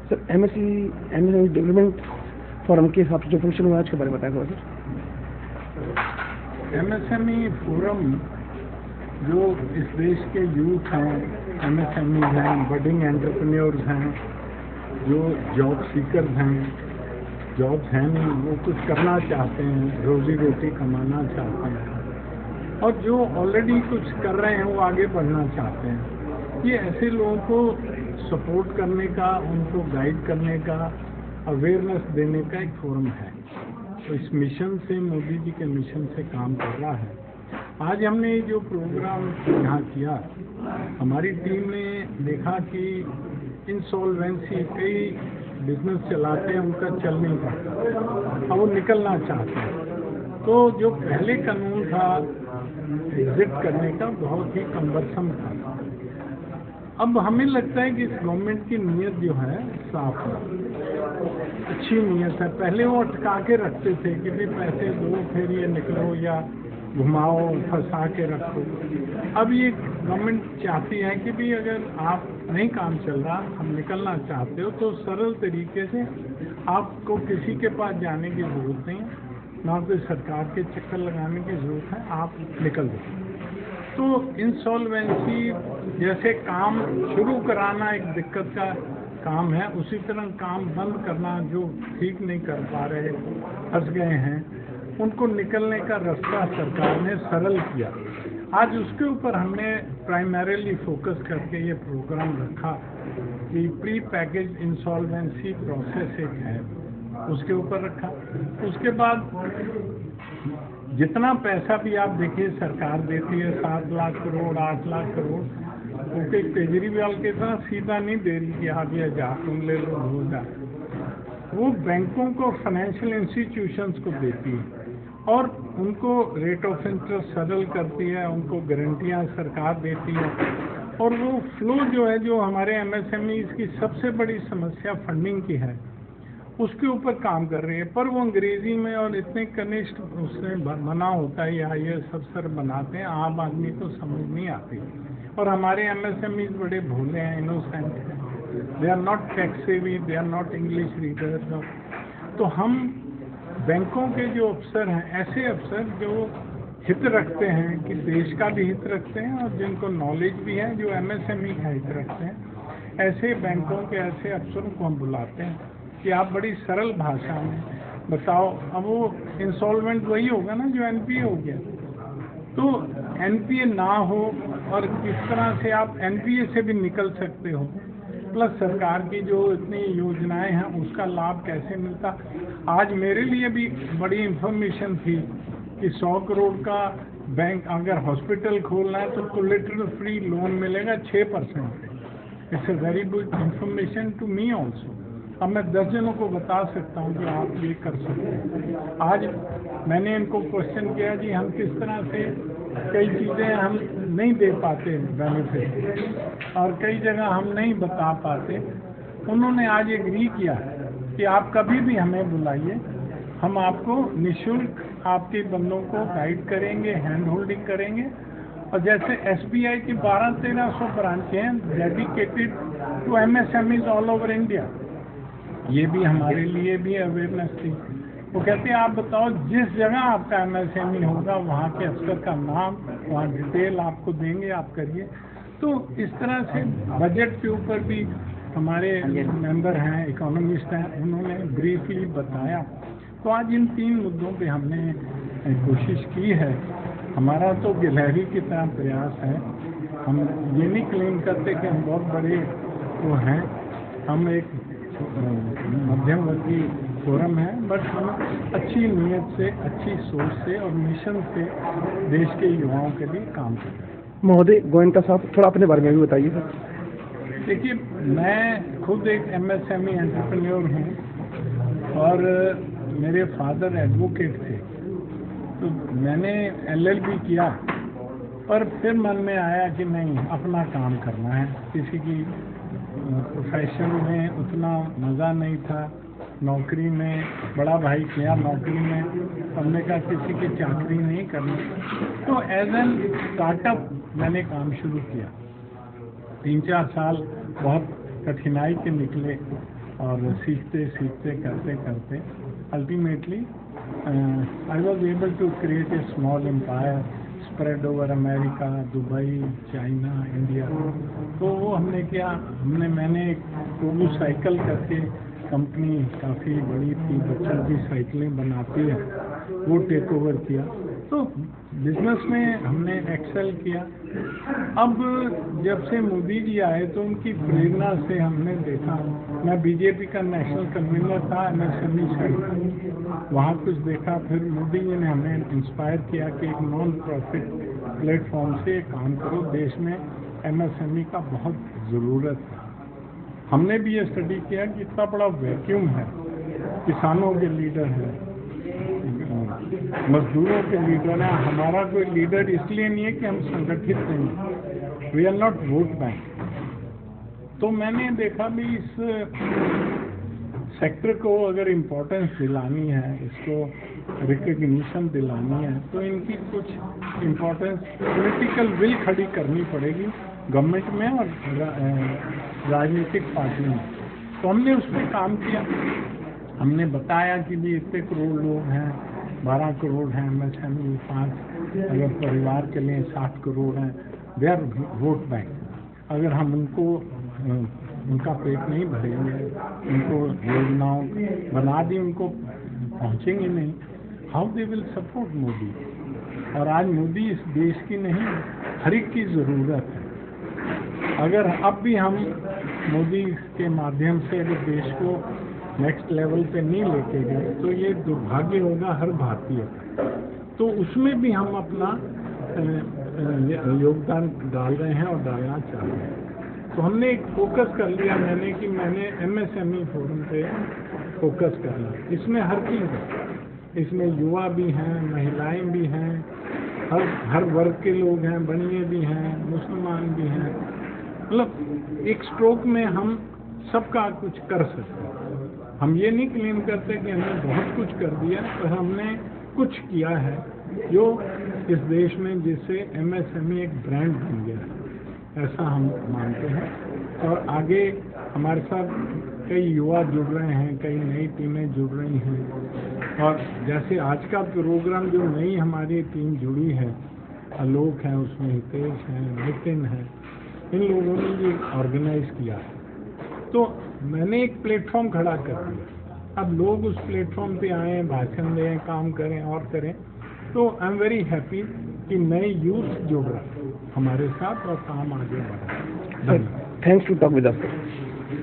Sir MSME development forum के हिसाब से जो फंक्शन हुआ आज के बारे में बताया सर। एमएसएमई फोरम जो इस देश के यूथ हैं, एमएसएमई हैं, बडिंग एंटरप्रेन्योर्स हैं, जो जॉब सीकर्स हैं, जॉब्स हैं नहीं, वो कुछ करना चाहते हैं, रोजी रोटी कमाना चाहते हैं, और जो ऑलरेडी कुछ कर रहे हैं वो आगे बढ़ना चाहते हैं, ये ऐसे लोगों को सपोर्ट करने का, उनको गाइड करने का, अवेयरनेस देने का एक फोरम है। तो इस मिशन से, मोदी जी के मिशन से काम कर रहा है। आज हमने जो प्रोग्राम यहाँ किया, हमारी टीम ने देखा कि इंसॉल्वेंसी, कई बिजनेस चलाते हैं, उनका चल नहीं पाता, अब वो निकलना चाहते हैं। तो जो पहले कानून था एग्जिट करने का, बहुत ही कम्बरसम था। अब हमें लगता है कि इस गवर्नमेंट की नीयत जो है साफ है, अच्छी नीयत है। पहले वो अटका के रखते थे कि भी पैसे दो फिर ये निकलो, या घुमाओ, फंसा के रखो। अब ये गवर्नमेंट चाहती है कि भी अगर आप नहीं काम चल रहा, हम निकलना चाहते हो, तो सरल तरीके से आपको किसी के पास जाने की जरूरत नहीं है, ना कोई सरकार के चक्कर लगाने की जरूरत है, आप निकल दो। तो इंसॉल्वेंसी जैसे काम शुरू कराना एक दिक्कत का काम है, उसी तरह काम बंद करना, जो ठीक नहीं कर पा रहे, फंस गए हैं, उनको निकलने का रास्ता सरकार ने सरल किया। आज उसके ऊपर हमने प्राइमरीली फोकस करके ये प्रोग्राम रखा कि प्री पैकेज इंसॉल्वेंसी प्रोसेस एक है, उसके ऊपर रखा। उसके बाद जितना पैसा भी आप देखिए सरकार देती है, 7 लाख करोड़, 8 लाख करोड़, क्योंकि केजरीवाल के साथ सीधा नहीं दे रही कि आप ये जा तुम ले लो, हो जाए। वो बैंकों को, फाइनेंशियल इंस्टीट्यूशंस को देती है और उनको रेट ऑफ इंटरेस्ट सरल करती है, उनको गारंटियां सरकार देती है, और वो फ्लो जो है, जो हमारे एमएसएमईज की सबसे बड़ी समस्या फंडिंग की है, उसके ऊपर काम कर रही है। पर वो अंग्रेजी में और इतने कनिष्ठ उससे बना होता है, या ये अफसर बनाते हैं, आम आदमी को समझ नहीं आती। और हमारे एमएसएमईज बड़े भोले हैं, इनोसेंट हैं, दे are not tech savvy, they are not English readers. तो हम बैंकों के जो अफसर हैं, ऐसे अफसर जो हित रखते हैं, कि देश का भी हित रखते हैं और जिनको नॉलेज भी है, जो एमएसएमई का हित रखते हैं, ऐसे बैंकों के ऐसे अफसरों को हम बुलाते हैं कि आप बड़ी सरल भाषा में बताओ। अब वो इंसॉल्वेंट वही होगा ना जो एनपीए हो गया, तो एनपीए ना हो और किस तरह से आप एनपीए से भी निकल सकते हो, प्लस सरकार की जो इतनी योजनाएं हैं उसका लाभ कैसे मिलता। आज मेरे लिए भी बड़ी इंफॉर्मेशन थी कि 100 करोड़ का बैंक अगर हॉस्पिटल खोलना है तो कोलेटरल फ्री लोन मिलेगा 6%। It's a very good information to me also. अब मैं 10 जनों को बता सकता हूँ कि आप ये कर सकते हैं। आज मैंने इनको क्वेश्चन किया जी हम किस तरह से कई चीज़ें हम नहीं दे पाते बेनिफिट, और कई जगह हम नहीं बता पाते। उन्होंने आज एग्री किया कि आप कभी भी हमें बुलाइए, हम आपको निःशुल्क आपके बंदों को गाइड करेंगे, हैंड होल्डिंग करेंगे। और जैसे एसबीआई की 1200-1300 ब्रांचें हैं dedicated to MSMEs all over India, ये भी हमारे लिए भी अवेयरनेस थी। वो कहते हैं आप बताओ जिस जगह आपका एमएसएमई होगा वहाँ के अफसर का नाम, वहाँ डिटेल आपको देंगे, आप करिए। तो इस तरह से बजट के ऊपर भी हमारे मेंबर हैं, इकोनॉमिस्ट हैं, उन्होंने ब्रीफली बताया। तो आज इन 3 मुद्दों पे हमने कोशिश की है। हमारा तो गिलहरी की तरह प्रयास है। हम ये नहीं क्लेम करते कि हम बहुत बड़े वो हैं, हम एक मध्यम वर्गीय फोरम है, बट हम अच्छी नीयत से, अच्छी सोच से और मिशन से देश के युवाओं के लिए काम कर रहे हैं। महोदय गोयनका साहब, थोड़ा अपने बारे में भी बताइए सर। देखिए, मैं खुद एक एमएसएमई एंटरप्रेन्योर हूँ और मेरे फादर एडवोकेट थे, तो मैंने एलएलबी किया, पर फिर मन में आया कि नहीं, अपना काम करना है। किसी की प्रोफेशन में उतना मज़ा नहीं था, नौकरी में बड़ा भाई किया, नौकरी में हमने कहा किसी की चाकरी नहीं करनी। तो एज एन स्टार्टअप मैंने काम शुरू किया। 3-4 साल बहुत कठिनाई के निकले, और सीखते सीखते करते करते ultimately I was able to create a small empire spread over America, Dubai, China, India. तो वो हमने किया, मैंने एक टोबू साइकिल करके कंपनी काफ़ी बड़ी थी, बच्चों की साइकिलें बनाती है, वो टेक ओवर किया। तो बिजनेस में हमने एक्सेल किया। अब जब से मोदी जी आए तो उनकी प्रेरणा से हमने देखा, मैं बीजेपी का नेशनल कन्वीनर था MSME साइड, वहाँ कुछ देखा, फिर मोदी जी ने हमें इंस्पायर किया कि एक नॉन प्रॉफिट प्लेटफॉर्म से काम करो, देश में MSME का बहुत ज़रूरत है। हमने भी ये स्टडी किया कि इतना बड़ा वैक्यूम है, किसानों के लीडर हैं, मजदूरों के लीडर हैं, हमारा कोई लीडर इसलिए नहीं है कि हम संगठित नहीं, we are not vote bank. तो मैंने देखा भी इस सेक्टर को अगर इम्पोर्टेंस दिलानी है, इसको रिकग्निशन दिलानी है, तो इनकी कुछ इम्पोर्टेंस पॉलिटिकल विल खड़ी करनी पड़ेगी गवर्नमेंट में और राजनीतिक पार्टियों में। तो हमने उस पर काम किया। हमने बताया कि भी इतने करोड़ लोग हैं, 12 करोड़ हैं MSME, 5 अगर परिवार के लिए 60 करोड़ हैं, दे आर वोट बैंक। अगर हम उनका पेट नहीं भरेंगे, उनको योजनाओं बना दी, उनको पहुंचेंगे नहीं, how they will support Modi. और आज मोदी इस देश की नहीं, हर एक की ज़रूरत है। अगर अब भी हम मोदी के माध्यम से अगर देश को नेक्स्ट लेवल पे नहीं लेके गए तो ये दुर्भाग्य होगा हर भारतीय का। तो उसमें भी हम अपना योगदान डाल रहे हैं और डालना चाह रहे हैं। तो हमने एक फोकस कर लिया मैंने MSME फोरम पे फोकस करना। इसमें हर चीज़ है, इसमें युवा भी हैं, महिलाएं भी हैं, हर वर्ग के लोग हैं, बनिए भी हैं, मुसलमान भी हैं। मतलब एक स्ट्रोक में हम सबका कुछ कर सकते हैं। हम ये नहीं क्लेम करते कि हमने बहुत कुछ कर दिया, पर हमने कुछ किया है जो इस देश में जिससे MSME एक ब्रांड बन गया है, ऐसा हम मानते हैं। और आगे हमारे साथ कई युवा जुड़ रहे हैं, कई नई टीमें जुड़ रही हैं। और जैसे आज का प्रोग्राम जो नई हमारी टीम जुड़ी है, आलोक है उसमें, हितेश है, नितिन है, इन लोगों ने ये ऑर्गेनाइज किया है। तो मैंने एक प्लेटफॉर्म खड़ा कर दिया। अब लोग उस प्लेटफॉर्म पे आए, भाषण दें, काम करें और करें। तो आई एम वेरी हैप्पी कि नए यूथ जुड़ रहे हैं हमारे साथ और काम आगे बढ़ा। Thanks to talk with us.